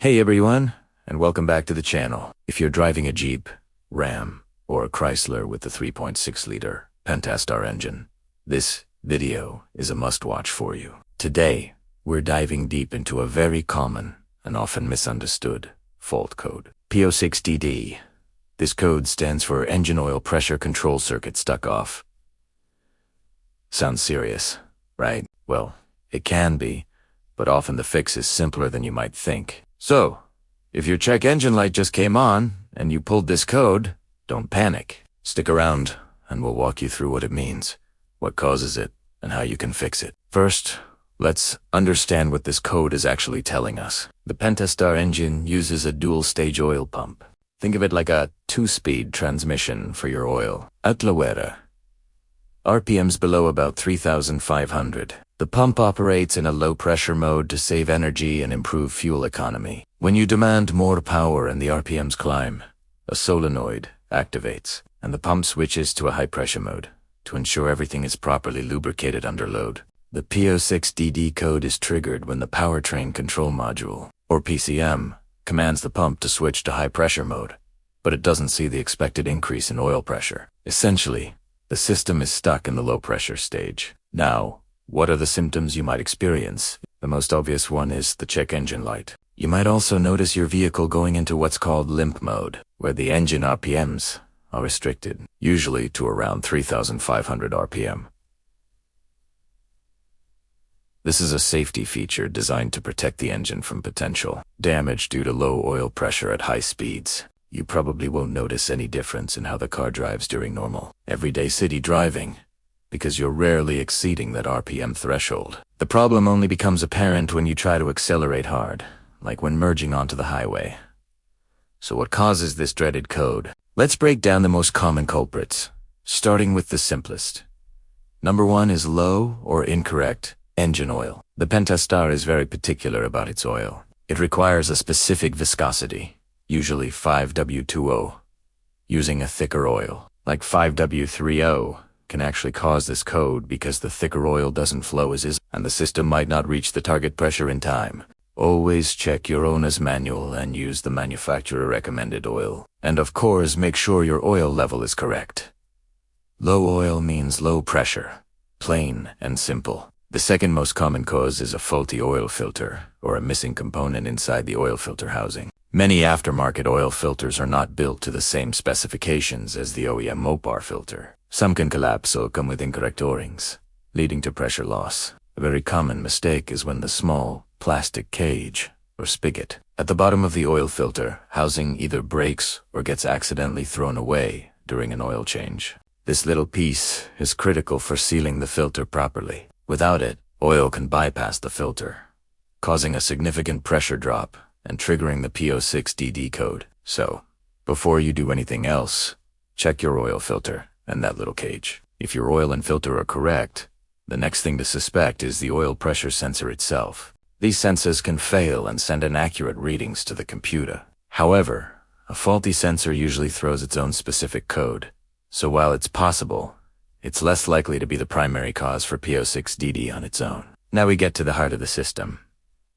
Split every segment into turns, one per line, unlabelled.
Hey everyone, and welcome back to the channel. If you're driving a Jeep, Ram, or a Chrysler with the 3.6-liter Pentastar engine, this video is a must-watch for you. Today, we're diving deep into a very common and often misunderstood fault code. P06DD. This code stands for Engine Oil Pressure Control Circuit Stuck Off. Sounds serious, right? Well, it can be, but often the fix is simpler than you might think. So, if your check engine light just came on and you pulled this code, don't panic. Stick around and we'll walk you through what it means, what causes it, and how you can fix it. First, let's understand what this code is actually telling us. The Pentastar engine uses a dual-stage oil pump. Think of it like a 2-speed transmission for your oil. At Loera, RPMs below about 3,500. The pump operates in a low-pressure mode to save energy and improve fuel economy. When you demand more power and the RPMs climb, a solenoid activates, and the pump switches to a high-pressure mode to ensure everything is properly lubricated under load. The P06DD code is triggered when the powertrain control module, or PCM, commands the pump to switch to high-pressure mode, but it doesn't see the expected increase in oil pressure. Essentially, the system is stuck in the low-pressure stage. Now, what are the symptoms you might experience? The most obvious one is the check engine light. You might also notice your vehicle going into what's called limp mode, where the engine RPMs are restricted, usually to around 3,500 RPM. This is a safety feature designed to protect the engine from potential damage due to low oil pressure at high speeds. You probably won't notice any difference in how the car drives during normal, everyday city driving, because you're rarely exceeding that RPM threshold. The problem only becomes apparent when you try to accelerate hard, like when merging onto the highway. So what causes this dreaded code? Let's break down the most common culprits, starting with the simplest. Number 1 is low or incorrect engine oil. The Pentastar is very particular about its oil. It requires a specific viscosity, usually 5W20. Using a thicker oil, like 5W30, can actually cause this code because the thicker oil doesn't flow as is, and the system might not reach the target pressure in time. Always check your owner's manual and use the manufacturer recommended oil. And of course, make sure your oil level is correct. Low oil means low pressure. Plain and simple. The second most common cause is a faulty oil filter, or a missing component inside the oil filter housing. Many aftermarket oil filters are not built to the same specifications as the OEM Mopar filter. Some can collapse or come with incorrect O-rings, leading to pressure loss. A very common mistake is when the small plastic cage, or spigot, at the bottom of the oil filter housing either breaks or gets accidentally thrown away during an oil change. This little piece is critical for sealing the filter properly. Without it, oil can bypass the filter, causing a significant pressure drop and triggering the P06DD code. So, before you do anything else, check your oil filter and that little cage. If your oil and filter are correct, the next thing to suspect is the oil pressure sensor itself. These sensors can fail and send inaccurate readings to the computer. However, a faulty sensor usually throws its own specific code, so while it's possible, it's less likely to be the primary cause for P06DD on its own. Now we get to the heart of the system,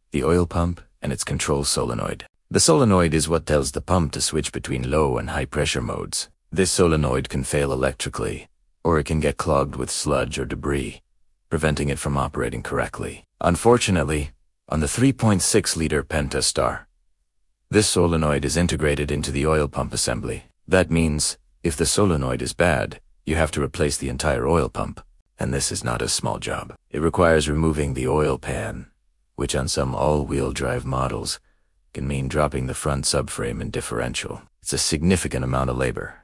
the oil pump and its control solenoid. The solenoid is what tells the pump to switch between low and high pressure modes. This solenoid can fail electrically, or it can get clogged with sludge or debris, preventing it from operating correctly. Unfortunately, on the 3.6-liter Pentastar, this solenoid is integrated into the oil pump assembly. That means, if the solenoid is bad, you have to replace the entire oil pump, and this is not a small job. It requires removing the oil pan, which on some all-wheel drive models can mean dropping the front subframe and differential. It's a significant amount of labor.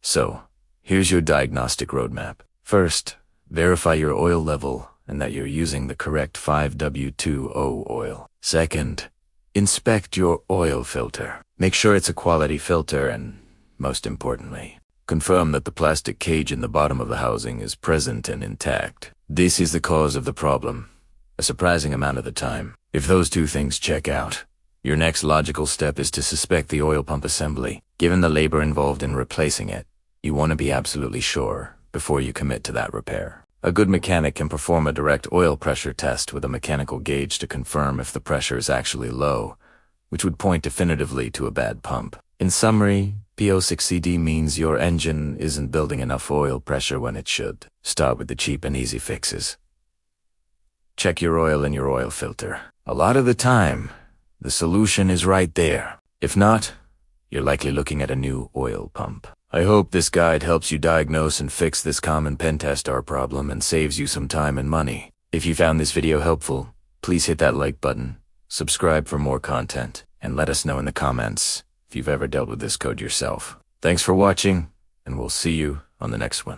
So, here's your diagnostic roadmap. First, verify your oil level and that you're using the correct 5W20 oil. Second, inspect your oil filter. Make sure it's a quality filter and, most importantly, confirm that the plastic cage in the bottom of the housing is present and intact. This is the cause of the problem, a surprising amount of the time. If those two things check out, your next logical step is to suspect the oil pump assembly. Given the labor involved in replacing it, you want to be absolutely sure before you commit to that repair. A good mechanic can perform a direct oil pressure test with a mechanical gauge to confirm if the pressure is actually low, which would point definitively to a bad pump. In summary, P06DD means your engine isn't building enough oil pressure when it should. Start with the cheap and easy fixes. Check your oil in your oil filter. A lot of the time, the solution is right there. If not, you're likely looking at a new oil pump. I hope this guide helps you diagnose and fix this common Pentastar problem and saves you some time and money. If you found this video helpful, please hit that like button, subscribe for more content, and let us know in the comments if you've ever dealt with this code yourself. Thanks for watching, and we'll see you on the next one.